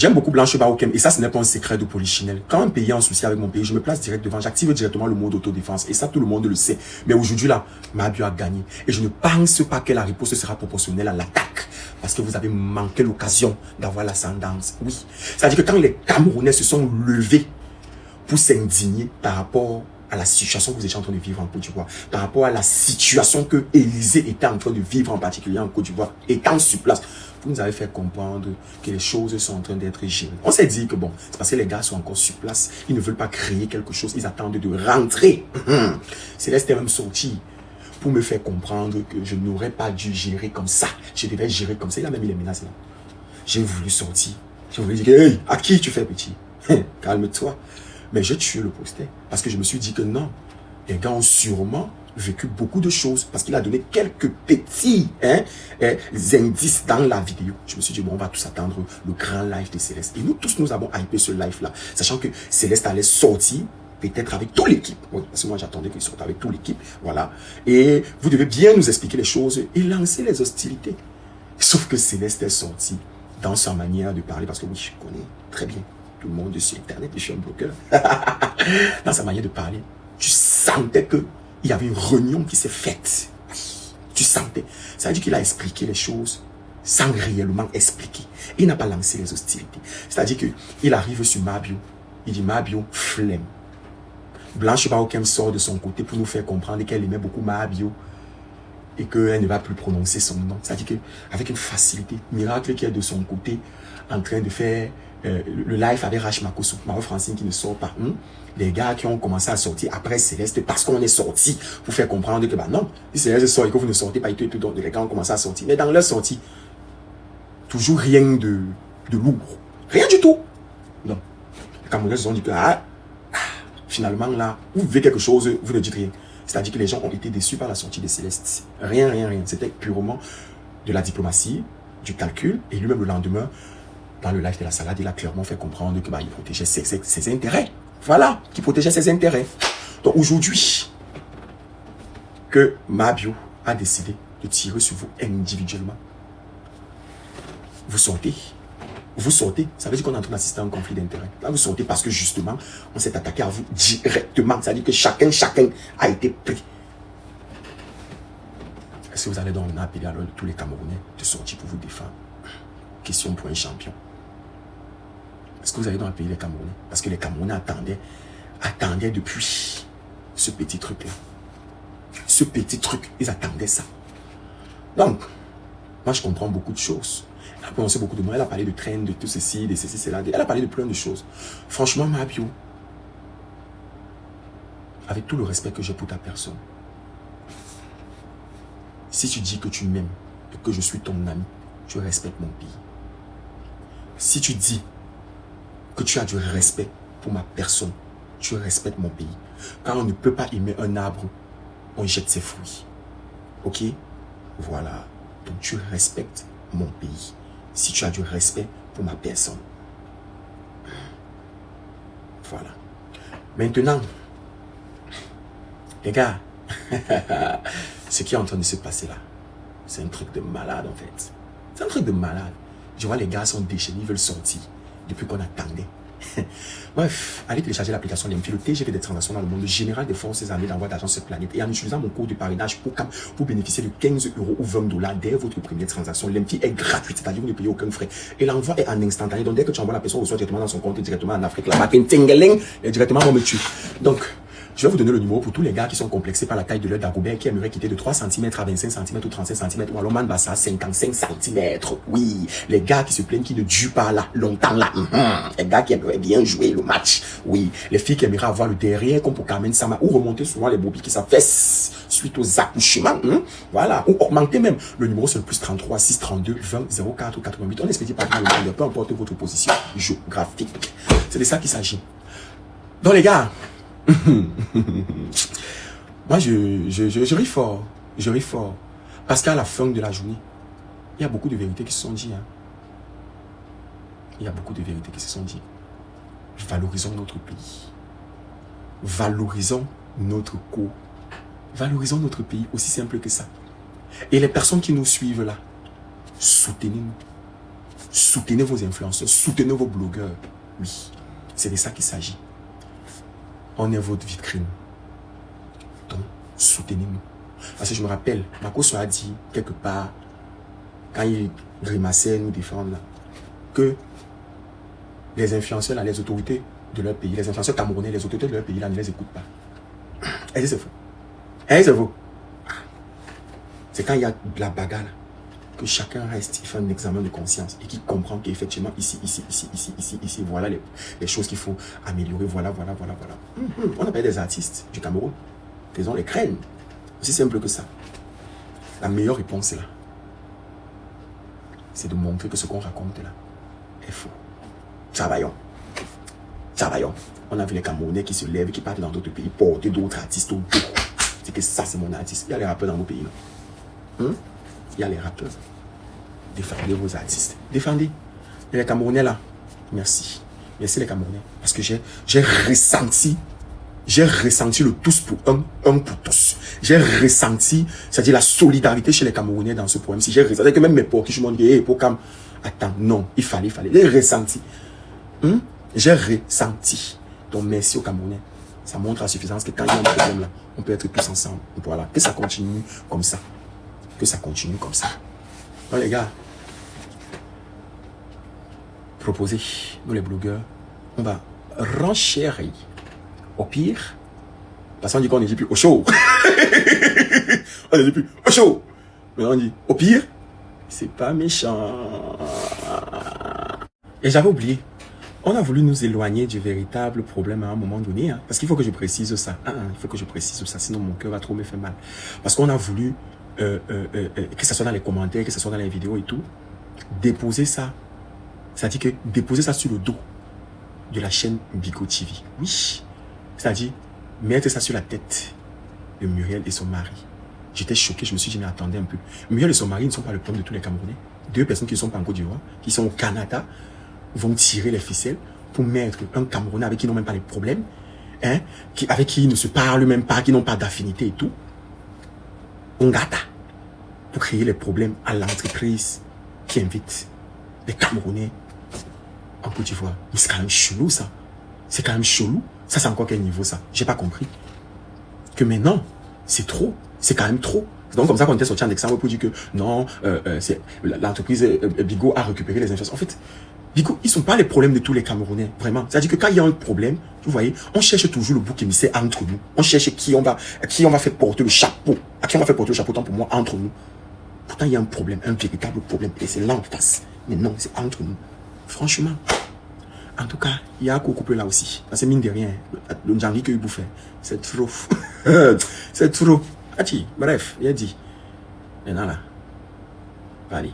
J'aime beaucoup Blanche Baokem et ça, ce n'est pas un secret de polichinelle. Quand un pays est en souci avec mon pays, je me place direct devant, j'active directement le mode autodéfense et ça, tout le monde le sait. Mais aujourd'hui, là, Mabio a gagné et je ne pense pas que la riposte sera proportionnelle à l'attaque parce que vous avez manqué l'occasion d'avoir l'ascendance. Oui, c'est-à-dire que quand les Camerounais se sont levés pour s'indigner par rapport à la situation que vous étiez en train de vivre en Côte d'Ivoire, par rapport à la situation que Élysée était en train de vivre en particulier en Côte d'Ivoire, étant sur place, vous nous avez fait comprendre que les choses sont en train d'être gérées. On s'est dit que bon, c'est parce que les gars sont encore sur place, ils ne veulent pas créer quelque chose, ils attendent de rentrer. Céleste est même sorti pour me faire comprendre que je n'aurais pas dû gérer comme ça. Je devais gérer comme ça. Il a même mis les menaces là. J'ai voulu sortir. J'ai voulu dire, hey, à qui tu fais petit? Calme-toi. Mais j'ai tué le poster parce que je me suis dit que non, les gars ont sûrement vécu beaucoup de choses parce qu'il a donné quelques petits indices dans la vidéo. Je me suis dit, bon, on va tous attendre le grand live de Céleste. Et nous tous, nous avons hypé ce live-là, sachant que Céleste allait sortir peut-être avec toute l'équipe. Oui, parce que moi, j'attendais qu'il sorte avec toute l'équipe. Voilà. Et vous devez bien nous expliquer les choses et lancer les hostilités. Sauf que Céleste est sorti dans sa manière de parler parce que oui, je connais très bien tout le monde sur Internet, je suis un bloqueur. Dans sa manière de parler, tu sentais que il y avait une réunion qui s'est faite. Oui, tu sentais. Ça veut dire qu'il a expliqué les choses sans réellement expliquer. Il n'a pas lancé les hostilités. C'est-à-dire qu'il arrive sur Mabio, il dit Mabio, flemme. Blanche Baokem sort de son côté pour nous faire comprendre qu'elle aimait beaucoup Mabio et qu'elle ne va plus prononcer son nom. C'est-à-dire qu'avec une facilité, Miracle qui est de son côté, en train de faire le live avec Rach Makoso, Marie-Francine qui ne sort pas. Les gars qui ont commencé à sortir après Céleste parce qu'on est sorti pour faire comprendre que bah non, si Céleste sort et que vous ne sortez pas et tout, donc les gars ont commencé à sortir. Mais dans leur sortie, toujours rien de lourd. Rien du tout. Non. Les Camerounais se sont dit que finalement là, vous vivez quelque chose, vous ne dites rien. C'est-à-dire que les gens ont été déçus par la sortie de Céleste. Rien. C'était purement de la diplomatie, du calcul et lui-même le lendemain, dans le live de la salade, il a clairement fait comprendre que il protégeait ses intérêts. Voilà, qui protégeait ses intérêts. Donc aujourd'hui, que Mabio a décidé de tirer sur vous individuellement, vous sortez, ça veut dire qu'on est en train d'assister à un conflit d'intérêts. Là, vous sortez parce que justement, on s'est attaqué à vous directement. C'est-à-dire que chacun a été pris. Est-ce que vous allez donc appeler alors tous les Camerounais de sortir pour vous défendre? Question pour un champion. Est-ce que vous allez donc appeler les Camerounais? Parce que les Camerounais attendaient depuis ce petit truc-là. Ce petit truc, ils attendaient ça. Donc, moi je comprends beaucoup de choses. Elle a prononcé beaucoup de mots. Elle a parlé de train, de tout ceci, de ceci, cela. Elle a parlé de plein de choses. Franchement, Mabio, avec tout le respect que j'ai pour ta personne, si tu dis que tu m'aimes et que je suis ton ami, tu respectes mon pays. Si tu dis que tu as du respect pour ma personne, tu respectes mon pays. Quand on ne peut pas aimer un arbre, on jette ses fruits. Ok? Voilà. Donc tu respectes mon pays. Si tu as du respect pour ma personne. Voilà. Maintenant, les gars, ce qui est en train de se passer là, c'est un truc de malade en fait. C'est un truc de malade. Je vois les gars sont déchaînés, ils veulent sortir depuis qu'on attendait. Bref, allez télécharger l'application Lemfi, le TGV des transactions dans le monde, le général des forces armées d'envoi d'argent sur cette planète. Et en utilisant mon code de parrainage pour bénéficier de 15 € ou 20 $ dès votre première transaction. Lemfi est gratuite, c'est-à-dire vous ne payez aucun frais. Et l'envoi est en instantané. Donc dès que tu envoies la personne, reçoit directement dans son compte, directement en Afrique, là-bas, et directement on me tue. Donc, je vais vous donner le numéro pour tous les gars qui sont complexés par la taille de leur dagobert, qui aimeraient quitter de 3 cm à 25 cm ou 35 cm, ou alors Manbassa 55 cm. Oui, les gars qui se plaignent qui ne durent pas là, longtemps là. Les gars qui aimeraient bien jouer le match. Oui, les filles qui aimeraient avoir le derrière, comme pour Carmen Sama, ou remonter souvent les bobis qui s'affaissent suite aux accouchements. Voilà, ou augmenter même. Le numéro c'est le plus 33 6 32 20 04 88. On n'expédie pas dans le monde, peu importe votre position géographique. C'est de ça qu'il s'agit. Donc les gars, moi je ris fort, parce qu'à la fin de la journée, il y a beaucoup de vérités qui se sont dites. Il y a beaucoup de vérités qui se sont dites. Valorisons notre pays, valorisons notre valorisons notre pays, aussi simple que ça. Et les personnes qui nous suivent là, soutenez-nous, Soutenez vos influenceurs, soutenez vos blogueurs. Oui, c'est de ça qu'il s'agit. On est votre vitrine. Donc, soutenez-nous. Parce que je me rappelle, Marcos a dit quelque part, quand il grimaçait nous défendre, là, que les influenceurs, là, les autorités de leur pays, les influenceurs camerounais, les autorités de leur pays, là, ne les écoutent pas. Et c'est faux. Et c'est faux. C'est quand il y a de la bagarre, là, que chacun reste, il fait un examen de conscience et qui comprend qu'effectivement, ici, voilà les choses qu'il faut améliorer, voilà. On appelle des artistes du Cameroun. Ils ont les crânes. Aussi simple que ça. La meilleure réponse est là. C'est de montrer que ce qu'on raconte là est faux. Travaillons. On a vu les Camerounais qui se lèvent, qui partent dans d'autres pays, porter d'autres artistes au dos. C'est que ça, c'est mon artiste. Il y a les rappeurs dans vos pays là. Il y a les rappeurs. Défendez vos artistes. Défendez. Et les Camerounais là, merci. Merci les Camerounais. Parce que j'ai ressenti le tous pour un pour tous. J'ai ressenti, c'est-à-dire la solidarité chez les Camerounais dans ce problème. Si j'ai ressenti que même mes porcs qui je m'ont dit, hey, pour Cam, attends, non, il fallait. J'ai ressenti. J'ai ressenti. Donc merci aux Camerounais. Ça montre à suffisance que quand il y a un problème là, on peut être tous ensemble. Voilà. Que ça continue comme ça. Donc les gars, proposez, nous les blogueurs, on va renchérir. Au pire, parce qu'on dit qu'on ne dit plus au show. On ne dit plus au show. Mais on dit au pire, c'est pas méchant. Et j'avais oublié, on a voulu nous éloigner du véritable problème à un moment donné. Hein, parce qu'il faut que je précise ça. Il faut que je précise ça, sinon mon cœur va trop me faire mal. Parce qu'on a voulu, que ce soit dans les commentaires, que ce soit dans les vidéos et tout, déposer ça. C'est-à-dire que déposer ça sur le dos de la chaîne Bigo TV. Oui. C'est-à-dire, mettre ça sur la tête de Muriel et son mari. J'étais choqué, je me suis dit, mais attendez un peu. Muriel et son mari ne sont pas le problème de tous les Camerounais. Deux personnes qui ne sont pas en Côte d'Ivoire, qui sont au Canada, vont tirer les ficelles pour mettre un Camerounais avec qui ils n'ont même pas les problèmes, hein, avec qui ils ne se parlent même pas, qui n'ont pas d'affinité et tout. On gâta pour créer les problèmes à l'entreprise qui invite les Camerounais en Côte d'Ivoire. Mais c'est quand même chelou, ça. C'est quand même chelou. Ça, c'est encore quel niveau, ça? J'ai pas compris. Que maintenant, c'est trop. C'est quand même trop. C'est donc comme ça qu'on était sorti en exemple pour dire que non, l'entreprise Bigo a récupéré les influences. En fait, Bigo, ils sont pas les problèmes de tous les Camerounais, vraiment. C'est-à-dire que quand il y a un problème, vous voyez, on cherche toujours le bouc émissaire entre nous. On cherche qui on va faire porter le chapeau. À qui on va faire porter le chapeau, tant pour moi, entre nous. Pourtant, il y a un problème, un véritable problème. Et c'est là en face. Mais non, c'est entre nous. Franchement. En tout cas, il y a un couple là aussi. C'est mine de rien. Le Djangi que vous bouffez, c'est trop. C'est trop. Bref, il a dit. Maintenant là. Allez.